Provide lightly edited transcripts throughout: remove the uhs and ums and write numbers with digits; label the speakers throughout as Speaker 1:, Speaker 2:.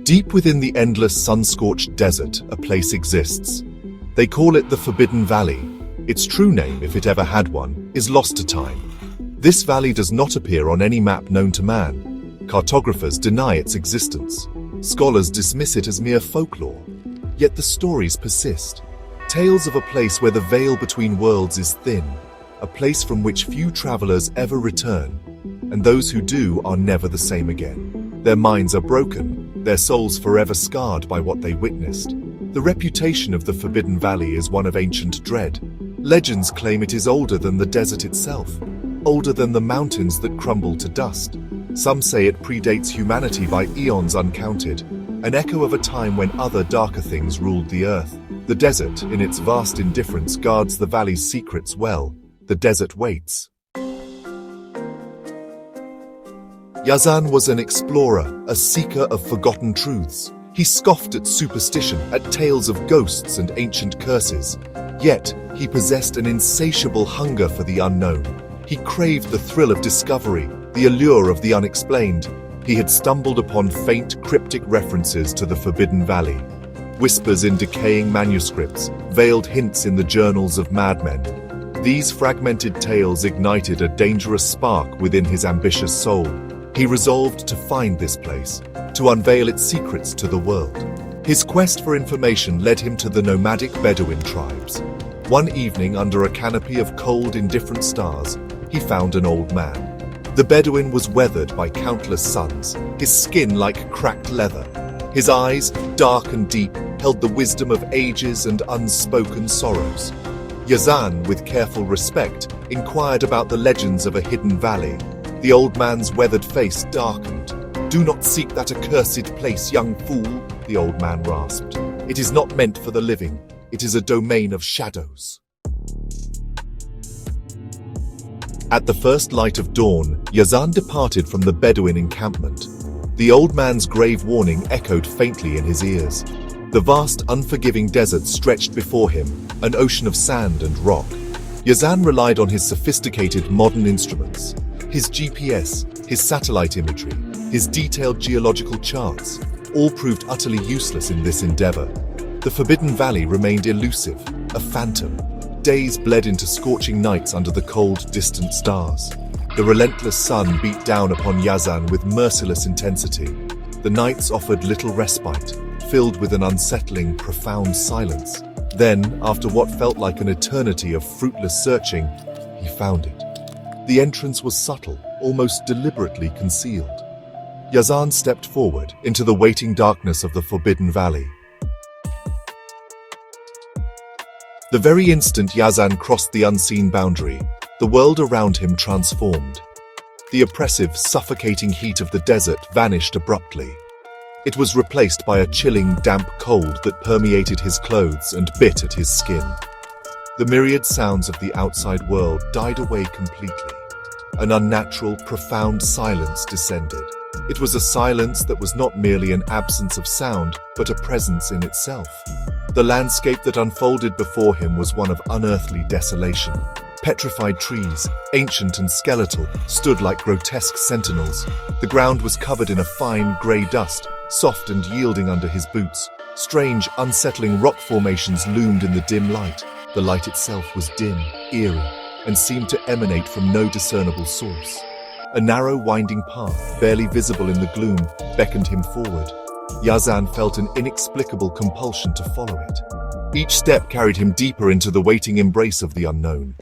Speaker 1: Deep within the endless sun-scorched desert, a place exists. They call it the Forbidden Valley. Its true name, if it ever had one, is lost to time. This valley does not appear on any map known to man. Cartographers deny its existence. Scholars dismiss it as mere folklore. Yet the stories persist. Tales of a place where the veil between worlds is thin, a place from which few travelers ever return, and those who do are never the same again. Their minds are broken, their souls forever scarred by what they witnessed. The reputation of the Forbidden Valley is one of ancient dread. Legends claim it is older than the desert itself, older than the mountains that crumble to dust. Some say it predates humanity by eons uncounted, an echo of a time when other darker things ruled the earth. The desert, in its vast indifference, guards the valley's secrets well. The desert waits. Yazan was an explorer, a seeker of forgotten truths. He scoffed at superstition, at tales of ghosts and ancient curses. Yet, he possessed an insatiable hunger for the unknown. He craved the thrill of discovery, the allure of the unexplained. He had stumbled upon faint, cryptic references to the Forbidden Valley. Whispers in decaying manuscripts, veiled hints in the journals of madmen. These fragmented tales ignited a dangerous spark within his ambitious soul. He resolved to find this place, to unveil its secrets to the world. His quest for information led him to the nomadic Bedouin tribes. One evening, under a canopy of cold, indifferent stars, he found an old man. The Bedouin was weathered by countless suns, his skin like cracked leather. His eyes, dark and deep, held the wisdom of ages and unspoken sorrows. Yazan, with careful respect, inquired about the legends of a hidden valley. The old man's weathered face darkened. "Do not seek that accursed place, young fool," the old man rasped. "It is not meant for the living. It is a domain of shadows." At the first light of dawn, Yazan departed from the Bedouin encampment. The old man's grave warning echoed faintly in his ears. The vast, unforgiving desert stretched before him, an ocean of sand and rock. Yazan relied on his sophisticated modern instruments. His GPS, his satellite imagery, his detailed geological charts, all proved utterly useless in this endeavor. The Forbidden Valley remained elusive, a phantom. Days bled into scorching nights under the cold, distant stars. The relentless sun beat down upon Yazan with merciless intensity. The nights offered little respite, filled with an unsettling, profound silence. Then, after what felt like an eternity of fruitless searching, he found it. The entrance was subtle, almost deliberately concealed. Yazan stepped forward into the waiting darkness of the Forbidden Valley. The very instant Yazan crossed the unseen boundary, the world around him transformed. The oppressive, suffocating heat of the desert vanished abruptly. It was replaced by a chilling, damp cold that permeated his clothes and bit at his skin. The myriad sounds of the outside world died away completely. An unnatural, profound silence descended. It was a silence that was not merely an absence of sound, but a presence in itself. The landscape that unfolded before him was one of unearthly desolation. Petrified trees, ancient and skeletal, stood like grotesque sentinels. The ground was covered in a fine, grey dust, soft and yielding under his boots. Strange, unsettling rock formations loomed in the dim light. The light itself was dim, eerie, and seemed to emanate from no discernible source. A narrow, winding path, barely visible in the gloom, beckoned him forward. Yazan felt an inexplicable compulsion to follow it. Each step carried him deeper into the waiting embrace of the unknown.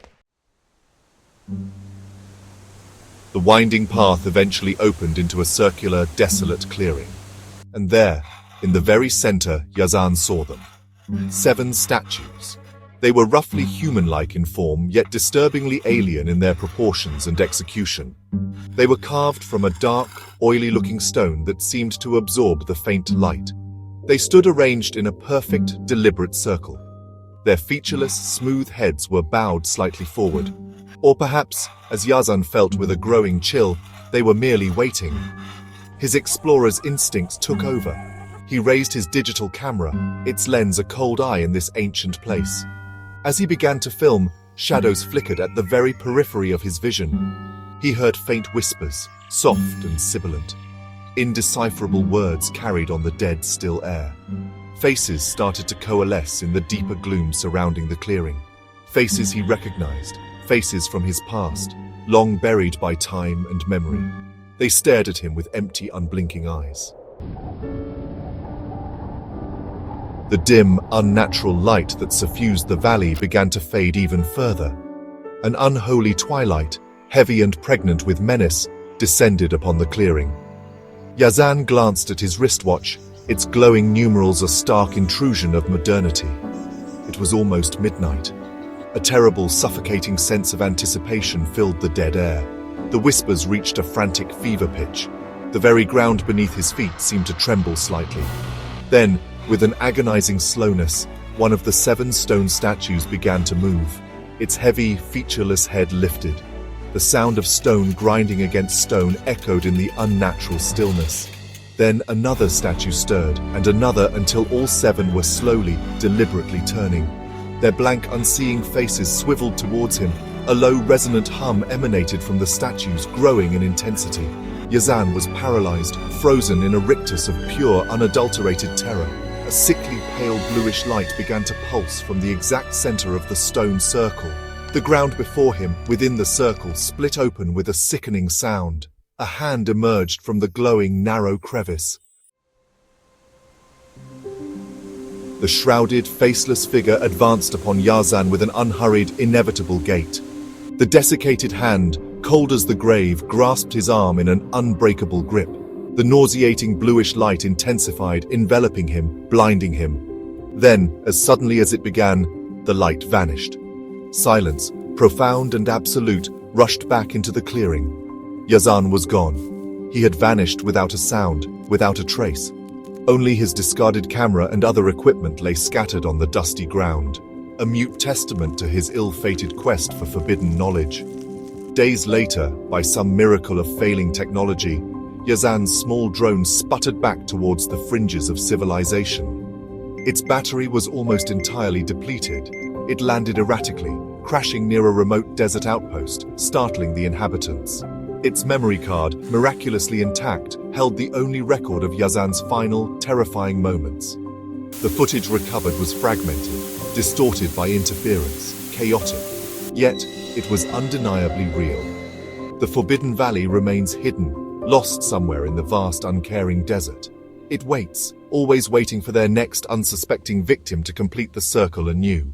Speaker 1: The winding path eventually opened into a circular, desolate clearing. And there, in the very center, Yazan saw them. 7 statues. They were roughly human-like in form, yet disturbingly alien in their proportions and execution. They were carved from a dark, oily-looking stone that seemed to absorb the faint light. They stood arranged in a perfect, deliberate circle. Their featureless, smooth heads were bowed slightly forward. Or perhaps, as Yazan felt with a growing chill, they were merely waiting. His explorer's instincts took over. He raised his digital camera, its lens a cold eye in this ancient place. As he began to film, shadows flickered at the very periphery of his vision. He heard faint whispers, soft and sibilant. indecipherable words carried on the dead, still air. Faces started to coalesce in the deeper gloom surrounding the clearing. Faces he recognized, faces from his past, long buried by time and memory. They stared at him with empty, unblinking eyes. The dim, unnatural light that suffused the valley began to fade even further. An unholy twilight, heavy and pregnant with menace, descended upon the clearing. Yazan glanced at his wristwatch, its glowing numerals a stark intrusion of modernity. It was almost midnight. A terrible, suffocating sense of anticipation filled the dead air. The whispers reached a frantic fever pitch. The very ground beneath his feet seemed to tremble slightly. Then, with an agonizing slowness, one of the 7 stone statues began to move. Its heavy, featureless head lifted. The sound of stone grinding against stone echoed in the unnatural stillness. Then another statue stirred, and another, until all 7 were slowly, deliberately turning. Their blank, unseeing faces swiveled towards him. A low, resonant hum emanated from the statues, growing in intensity. Yazan was paralyzed, frozen in a rictus of pure, unadulterated terror. A sickly, pale bluish light began to pulse from the exact center of the stone circle. The ground before him, within the circle, split open with a sickening sound. A hand emerged from the glowing, narrow crevice. The shrouded, faceless figure advanced upon Yazan with an unhurried, inevitable gait. The desiccated hand, cold as the grave, grasped his arm in an unbreakable grip. The nauseating bluish light intensified, enveloping him, blinding him. Then, as suddenly as it began, the light vanished. Silence, profound and absolute, rushed back into the clearing. Yazan was gone. He had vanished without a sound, without a trace. Only his discarded camera and other equipment lay scattered on the dusty ground, a mute testament to his ill-fated quest for forbidden knowledge. Days later, by some miracle of failing technology, Yazan's small drone sputtered back towards the fringes of civilization. Its battery was almost entirely depleted. It landed erratically, crashing near a remote desert outpost, startling the inhabitants. Its memory card, miraculously intact, held the only record of Yazan's final, terrifying moments. The footage recovered was fragmented, distorted by interference, chaotic. Yet, it was undeniably real. The Forbidden Valley remains hidden, lost somewhere in the vast, uncaring desert. It waits, always waiting for their next unsuspecting victim to complete the circle anew.